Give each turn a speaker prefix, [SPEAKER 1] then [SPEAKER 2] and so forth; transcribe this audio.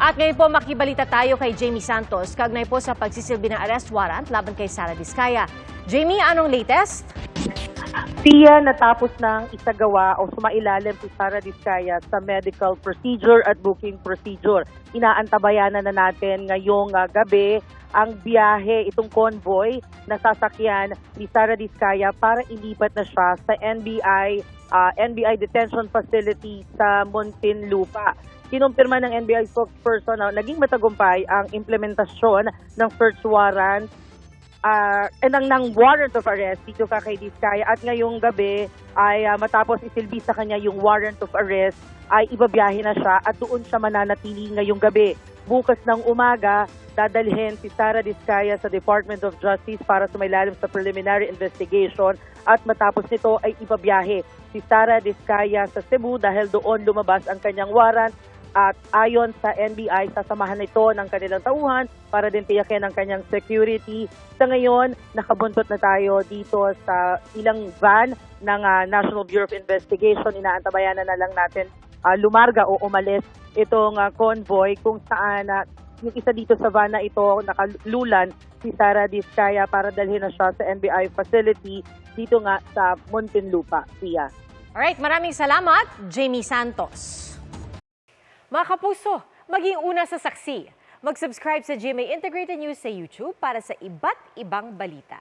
[SPEAKER 1] At ngayon po makibalita tayo kay Jamie Santos kaugnay po sa pagsisilbi ng arrest warrant laban kay Sara Diskaya. Jamie, anong latest?
[SPEAKER 2] Siya natapos ng isagawa o sumailalim si Sara Diskaya sa medical procedure at booking procedure. Inaantabayanan na natin ngayong gabi ang biyahe, itong convoy na sasakyan ni Sara Diskaya para ilipat na siya sa NBI detention facility sa Muntinlupa. Kinumpirma ng NBI spokesperson na naging matagumpay ang implementasyon ng search warrant ng warrant of arrest dito kay Diskaya, at ngayong gabi ay matapos isilbi sa kanya yung warrant of arrest ay ibabiyahe na siya at doon siya mananatili ngayong gabi. Bukas ng umaga, dadalhin si Sara Diskaya sa Department of Justice para sumailalim sa preliminary investigation, at matapos nito ay ibabiyahe si Sara Diskaya sa Cebu dahil doon lumabas ang kanyang warrant. At ayon sa NBI, sasamahan ito ng kanilang tauhan para din tiyakin ang kanyang security. Sa ngayon, nakabuntot na tayo dito sa ilang van ng National Bureau of Investigation. Inaantabayan na lang natin lumarga o umalis itong convoy kung saan yung isa dito sa van na ito nakalulan si Sara Diskaya para dalhin na siya sa NBI facility dito nga sa Muntinlupa.
[SPEAKER 1] Alright, maraming salamat, Jamie Santos. Mga kapuso, maging una sa saksi. Mag-subscribe sa GMA Integrated News sa YouTube para sa iba't ibang balita.